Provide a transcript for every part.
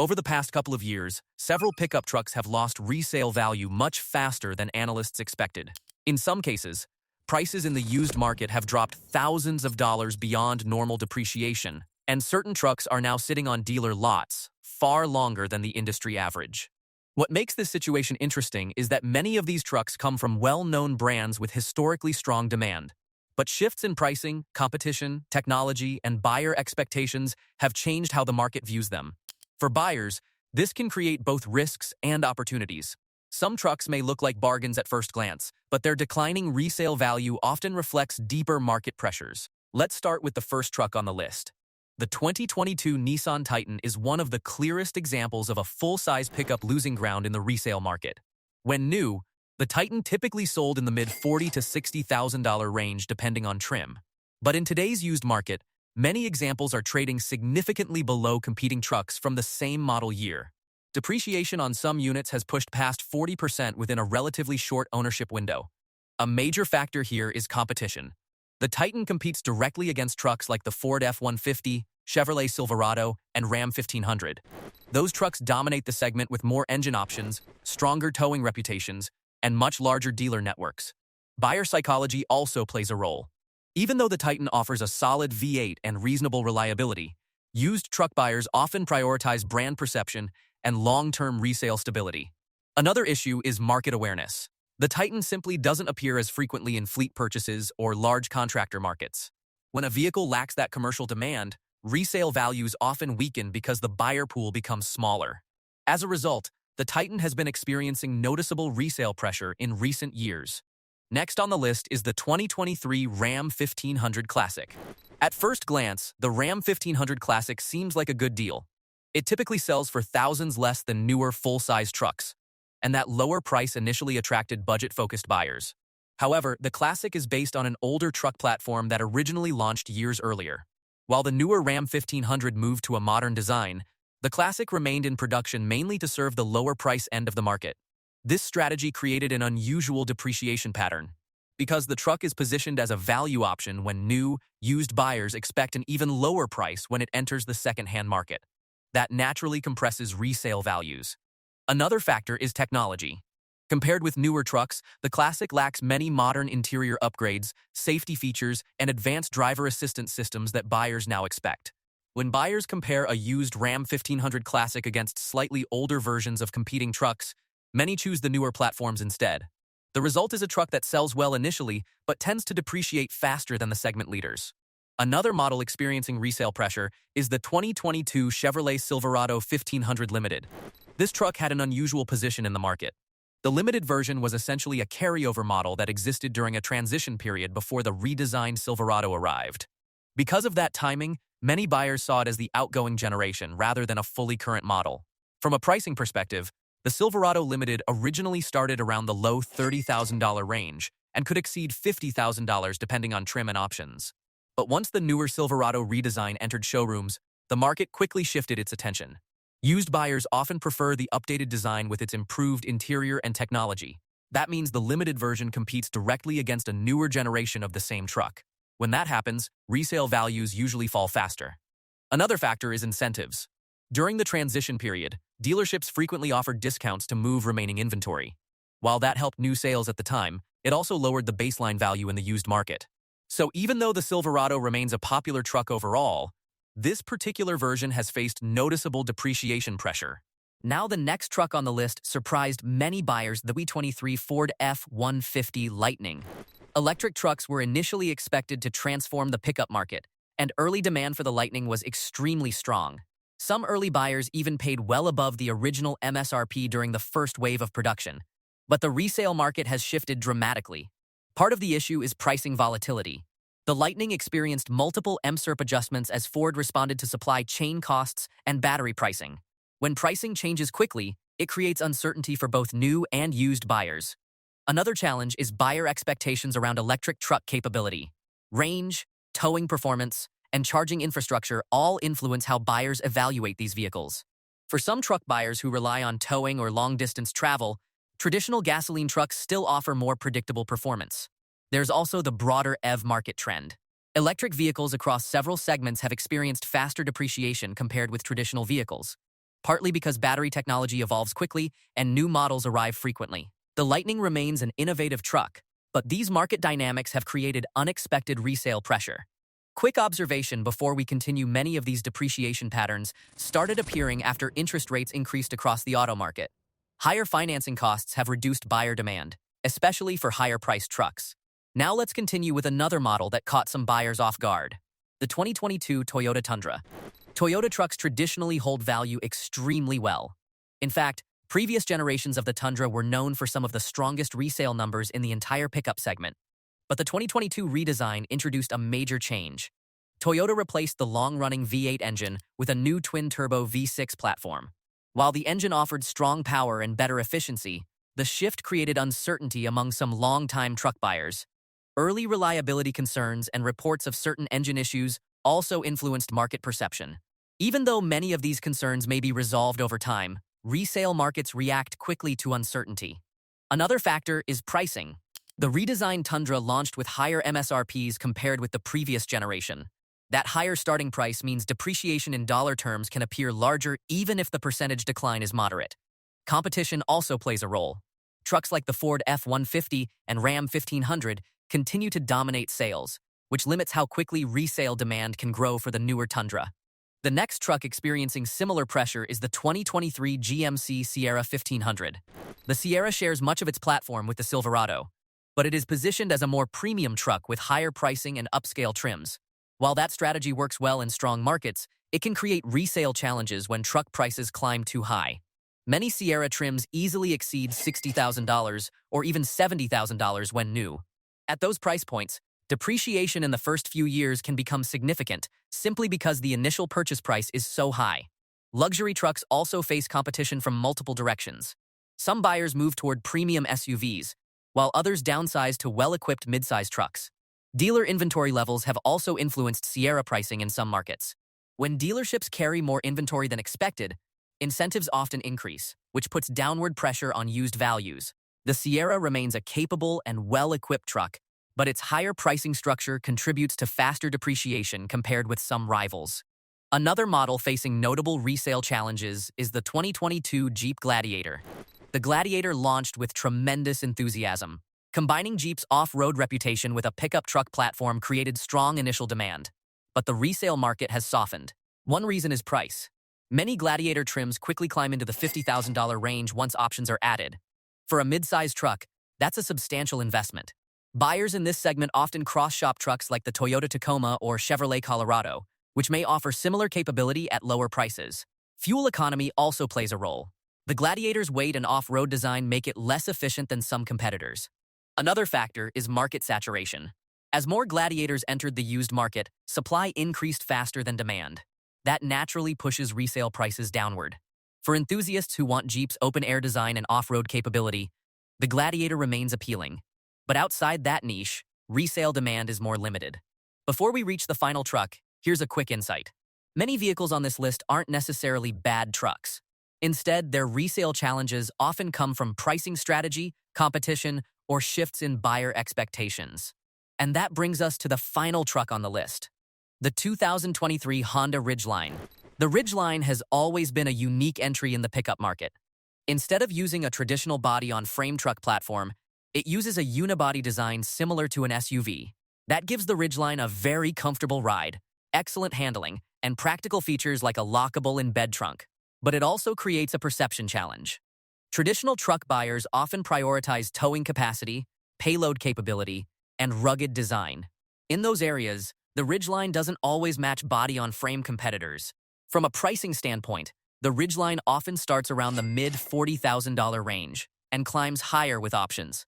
Over the past couple of years, several pickup trucks have lost resale value much faster than analysts expected. In some cases, prices in the used market have dropped thousands of dollars beyond normal depreciation, and certain trucks are now sitting on dealer lots far longer than the industry average. What makes this situation interesting is that many of these trucks come from well-known brands with historically strong demand. But shifts in pricing, competition, technology, and buyer expectations have changed how the market views them. For buyers, this can create both risks and opportunities. Some trucks may look like bargains at first glance, but their declining resale value often reflects deeper market pressures. Let's start with the first truck on the list. The 2022 Nissan Titan is one of the clearest examples of a full-size pickup losing ground in the resale market. When new, the Titan typically sold in the mid-$40,000 to $60,000 range depending on trim. But in today's used market, many examples are trading significantly below competing trucks from the same model year. Depreciation on some units has pushed past 40% within a relatively short ownership window. A major factor here is competition. The Titan competes directly against trucks like the Ford F-150, Chevrolet Silverado, and Ram 1500. Those trucks dominate the segment with more engine options, stronger towing reputations, and much larger dealer networks. Buyer psychology also plays a role. Even though the Titan offers a solid V8 and reasonable reliability, used truck buyers often prioritize brand perception and long-term resale stability. Another issue is market awareness. The Titan simply doesn't appear as frequently in fleet purchases or large contractor markets. When a vehicle lacks that commercial demand, resale values often weaken because the buyer pool becomes smaller. As a result, the Titan has been experiencing noticeable resale pressure in recent years. Next on the list is the 2023 Ram 1500 Classic. At first glance, the Ram 1500 Classic seems like a good deal. It typically sells for thousands less than newer full-size trucks, and that lower price initially attracted budget-focused buyers. However, the Classic is based on an older truck platform that originally launched years earlier. While the newer Ram 1500 moved to a modern design, the Classic remained in production mainly to serve the lower price end of the market. This strategy created an unusual depreciation pattern. Because the truck is positioned as a value option when new, used buyers expect an even lower price when it enters the second-hand market. That naturally compresses resale values. Another factor is technology. Compared with newer trucks, the Classic lacks many modern interior upgrades, safety features, and advanced driver assistance systems that buyers now expect. When buyers compare a used Ram 1500 Classic against slightly older versions of competing trucks, many choose the newer platforms instead. The result is a truck that sells well initially, but tends to depreciate faster than the segment leaders. Another model experiencing resale pressure is the 2022 Chevrolet Silverado 1500 Ltd. This truck had an unusual position in the market. The limited version was essentially a carryover model that existed during a transition period before the redesigned Silverado arrived. Because of that timing, many buyers saw it as the outgoing generation rather than a fully current model. From a pricing perspective, the Silverado Limited originally started around the low $30,000 range and could exceed $50,000 depending on trim and options. But once the newer Silverado redesign entered showrooms, the market quickly shifted its attention. Used buyers often prefer the updated design with its improved interior and technology. That means the limited version competes directly against a newer generation of the same truck. When that happens, resale values usually fall faster. Another factor is incentives. During the transition period, dealerships frequently offered discounts to move remaining inventory. While that helped new sales at the time, it also lowered the baseline value in the used market. So even though the Silverado remains a popular truck overall, this particular version has faced noticeable depreciation pressure. Now the next truck on the list surprised many buyers, the 2023 Ford F-150 Lightning. Electric trucks were initially expected to transform the pickup market, and early demand for the Lightning was extremely strong. Some early buyers even paid well above the original MSRP during the first wave of production. But the resale market has shifted dramatically. Part of the issue is pricing volatility. The Lightning experienced multiple MSRP adjustments as Ford responded to supply chain costs and battery pricing. When pricing changes quickly, it creates uncertainty for both new and used buyers. Another challenge is buyer expectations around electric truck capability. Range, towing performance, and charging infrastructure all influence how buyers evaluate these vehicles. For some truck buyers who rely on towing or long-distance travel, traditional gasoline trucks still offer more predictable performance. There's also the broader EV market trend. Electric vehicles across several segments have experienced faster depreciation compared with traditional vehicles. partly because battery technology evolves quickly and new models arrive frequently. The Lightning remains an innovative truck, but these market dynamics have created unexpected resale pressure. Quick observation before we continue: many of these depreciation patterns started appearing after interest rates increased across the auto market. Higher financing costs have reduced buyer demand, especially for higher-priced trucks. Now let's continue with another model that caught some buyers off guard: the 2022 Toyota Tundra. Toyota trucks traditionally hold value extremely well. In fact, previous generations of the Tundra were known for some of the strongest resale numbers in the entire pickup segment. But the 2022 redesign introduced a major change. Toyota replaced the long-running V8 engine with a new twin-turbo V6 platform. While the engine offered strong power and better efficiency, the shift created uncertainty among some long-time truck buyers. Early reliability concerns and reports of certain engine issues also influenced market perception. Even though many of these concerns may be resolved over time, resale markets react quickly to uncertainty. Another factor is pricing. The redesigned Tundra launched with higher MSRPs compared with the previous generation. That higher starting price means depreciation in dollar terms can appear larger even if the percentage decline is moderate. Competition also plays a role. Trucks like the Ford F-150 and Ram 1500 continue to dominate sales, which limits how quickly resale demand can grow for the newer Tundra. The next truck experiencing similar pressure is the 2023 GMC Sierra 1500. The Sierra shares much of its platform with the Silverado, but it is positioned as a more premium truck with higher pricing and upscale trims. While that strategy works well in strong markets, it can create resale challenges when truck prices climb too high. Many Sierra trims easily exceed $60,000 or even $70,000 when new. At those price points, depreciation in the first few years can become significant simply because the initial purchase price is so high. Luxury trucks also face competition from multiple directions. Some buyers move toward premium SUVs, while others downsize to well-equipped midsize trucks. Dealer inventory levels have also influenced Sierra pricing in some markets. When dealerships carry more inventory than expected, incentives often increase, which puts downward pressure on used values. The Sierra remains a capable and well-equipped truck, but its higher pricing structure contributes to faster depreciation compared with some rivals. Another model facing notable resale challenges is the 2022 Jeep Gladiator. The Gladiator launched with tremendous enthusiasm. Combining Jeep's off-road reputation with a pickup truck platform created strong initial demand. But the resale market has softened. One reason is price. Many Gladiator trims quickly climb into the $50,000 range once options are added. For a mid-size truck, that's a substantial investment. Buyers in this segment often cross-shop trucks like the Toyota Tacoma or Chevrolet Colorado, which may offer similar capability at lower prices. Fuel economy also plays a role. The Gladiator's weight and off-road design make it less efficient than some competitors. Another factor is market saturation. As more Gladiators entered the used market, supply increased faster than demand. That naturally pushes resale prices downward. For enthusiasts who want Jeep's open-air design and off-road capability, the Gladiator remains appealing. But outside that niche, resale demand is more limited. Before we reach the final truck, here's a quick insight. Many vehicles on this list aren't necessarily bad trucks. Instead, their resale challenges often come from pricing strategy, competition, or shifts in buyer expectations. And that brings us to the final truck on the list: the 2023 Honda Ridgeline. The Ridgeline has always been a unique entry in the pickup market. Instead of using a traditional body-on-frame truck platform, it uses a unibody design similar to an SUV. That gives the Ridgeline a very comfortable ride, excellent handling, and practical features like a lockable in-bed trunk. But it also creates a perception challenge. Traditional truck buyers often prioritize towing capacity, payload capability, and rugged design. In those areas, the Ridgeline doesn't always match body-on-frame competitors. From a pricing standpoint, the Ridgeline often starts around the mid-$40,000 range and climbs higher with options.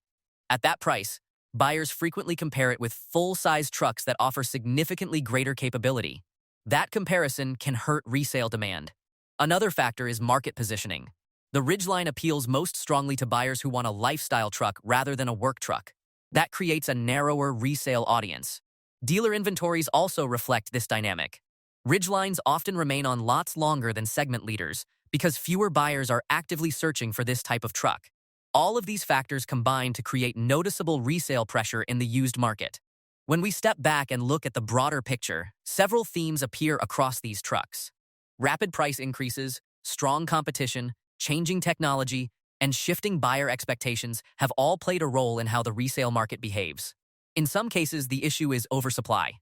At that price, buyers frequently compare it with full-size trucks that offer significantly greater capability. That comparison can hurt resale demand. Another factor is market positioning. The Ridgeline appeals most strongly to buyers who want a lifestyle truck rather than a work truck. That creates a narrower resale audience. Dealer inventories also reflect this dynamic. Ridgelines often remain on lots longer than segment leaders because fewer buyers are actively searching for this type of truck. All of these factors combine to create noticeable resale pressure in the used market. When we step back and look at the broader picture, several themes appear across these trucks. Rapid price increases, strong competition, changing technology, and shifting buyer expectations have all played a role in how the resale market behaves. In some cases, the issue is oversupply.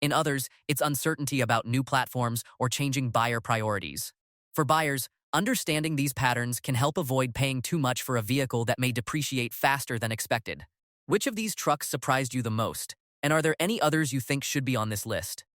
In others, it's uncertainty about new platforms or changing buyer priorities. For buyers, understanding these patterns can help avoid paying too much for a vehicle that may depreciate faster than expected. Which of these trucks surprised you the most? And are there any others you think should be on this list?